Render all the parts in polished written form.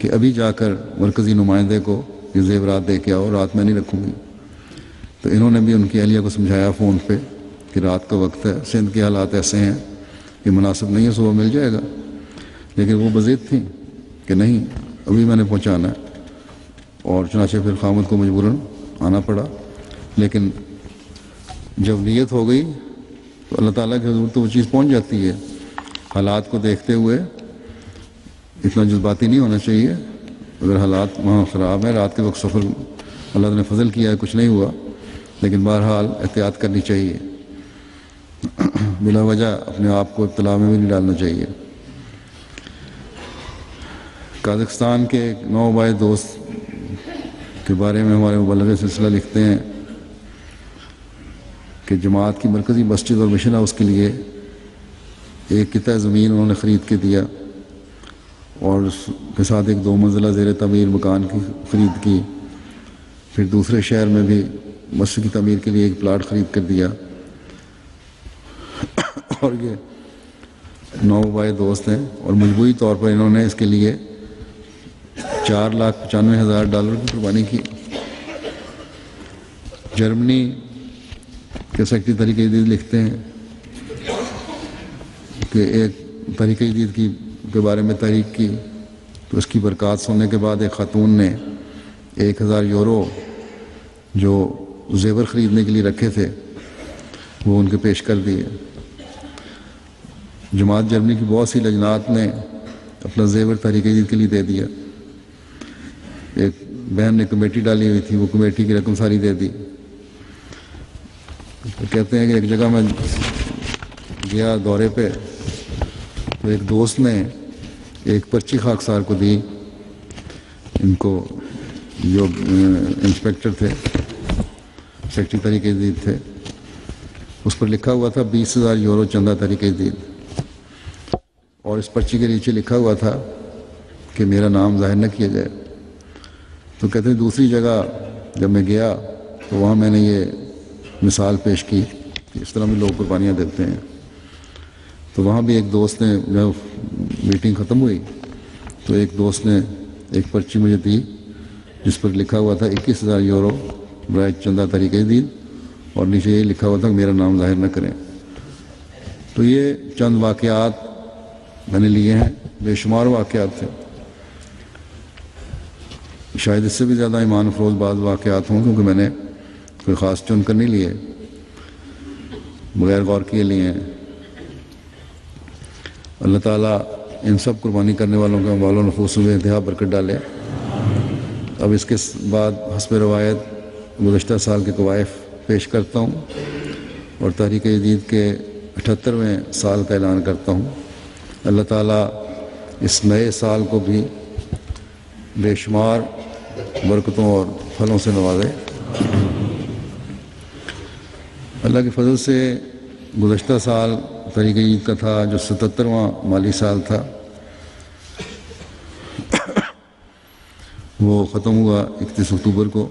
کہ ابھی جا کر مرکزی نمائندے کو یہ زیورات دے کے آؤ، رات میں نہیں رکھوں گی۔ تو انہوں نے بھی ان کی اہلیہ کو سمجھایا فون پہ کہ رات کا وقت ہے، سندھ کے حالات ایسے ہیں کہ مناسب نہیں ہے، صبح مل جائے گا، لیکن وہ بضد تھیں کہ نہیں ابھی میں نے پہنچانا ہے، اور چنانچہ پھر خامد کو مجبوراً آنا پڑا۔ لیکن جب نیت ہو گئی تو اللہ تعالیٰ کے حضور تو وہ چیز پہنچ جاتی ہے۔ حالات کو دیکھتے ہوئے اتنا جذباتی نہیں ہونا چاہیے۔ اگر حالات وہاں خراب ہیں، رات کے وقت سفر اللہ نے فضل کیا ہے، کچھ نہیں ہوا، لیکن بہرحال احتیاط کرنی چاہیے، بلا وجہ اپنے آپ کو ابتلا میں بھی نہیں ڈالنا چاہیے۔ قازقستان کے ایک نوآبائی دوست کے بارے میں ہمارے مبلغ سلسلہ لکھتے ہیں کہ جماعت کی مرکزی مسجد اور مشن ہاؤس کے لیے ایک قطعہ زمین انہوں نے خرید کے دیا، اور اس کے ساتھ ایک 2 منزلہ زیر تعمیر مکان کی خرید کی۔ پھر دوسرے شہر میں بھی مسجد کی تعمیر کے لیے ایک پلاٹ خرید کر دیا، اور یہ نوآبائی دوست ہیں، اور مجموعی طور پر انہوں نے اس کے لیے $4,95,000 کی قربانی کی۔ جرمنی کے سیکرٹری تحریک جدید لکھتے ہیں کہ ایک تحریک جدید کے بارے میں تحریک کی تو اس کی برکات سننے کے بعد ایک خاتون نے 1,000 یورو جو زیور خریدنے کے لیے رکھے تھے وہ ان کے پیش کر دیے۔ جماعت جرمنی کی بہت سی لجنات نے اپنا زیور تحریک جدید کے لیے دے دیا۔ ایک بہن نے کمیٹی ڈالی ہوئی تھی، وہ کمیٹی کی رقم ساری دے دی۔ کہتے ہیں کہ ایک جگہ میں گیا دورے پہ، تو ایک دوست نے ایک پرچی خاکسار کو دی، ان کو جو انسپیکٹر تھے، سیکرٹری تحریک جدید تھے، اس پر لکھا ہوا تھا 20,000 یورو چندہ تحریک جدید، اور اس پرچی کے نیچے لکھا ہوا تھا کہ میرا نام ظاہر نہ کیا جائے۔ تو کہتے ہیں دوسری جگہ جب میں گیا تو وہاں میں نے یہ مثال پیش کی کہ اس طرح بھی لوگ قربانیاں دیتے ہیں۔ تو وہاں بھی ایک دوست نے، جب میٹنگ ختم ہوئی تو ایک دوست نے ایک پرچی مجھے دی جس پر لکھا ہوا تھا 21,000 یورو برائے چندہ تحریک جدید، اور نیچے یہ لکھا ہوا تھا کہ میرا نام ظاہر نہ کریں۔ تو یہ چند واقعات میں نے لیے ہیں، بے شمار واقعات تھے، شاید اس سے بھی زیادہ ایمان افروز بعض واقعات ہوں، کیونکہ میں نے کوئی خاص چن کر نہیں لیے، بغیر غور کیے لیے ہیں۔ اللہ تعالیٰ ان سب قربانی کرنے والوں کے اموال و نفوس میں انتہا برکت ڈالے۔ اب اس کے بعد حسب روایت گزشتہ سال کے قوائف پیش کرتا ہوں اور تحریک جدید کے 78ویں سال کا اعلان کرتا ہوں۔ اللہ تعالیٰ اس نئے سال کو بھی بے شمار برکتوں اور پھلوں سے نوازے۔ اللہ کے فضل سے گزشتہ سال تحریک جدید کا تھا جو 77واں مالی سال تھا، وہ ختم ہوا 31 اکتوبر کو،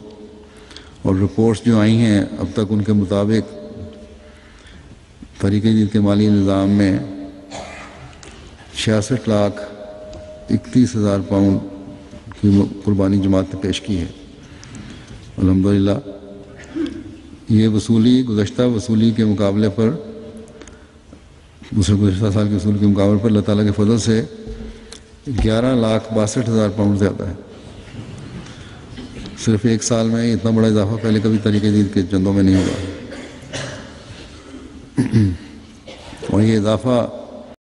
اور رپورٹس جو آئی ہیں اب تک ان کے مطابق تحریک جدید کے مالی نظام میں 66,31,000 پاؤنڈ کی قربانی جماعت نے پیش کی ہے۔ الحمدللہ یہ وصولی گزشتہ وصولی کے مقابلے پر، گزشتہ سال کے وصولی کے مقابلے پر اللہ تعالیٰ کے فضل سے 11,62,000 پاؤنڈ زیادہ ہے۔ صرف ایک سال میں اتنا بڑا اضافہ پہلے کبھی تحریک جدید کے چندوں میں نہیں ہوا، اور یہ اضافہ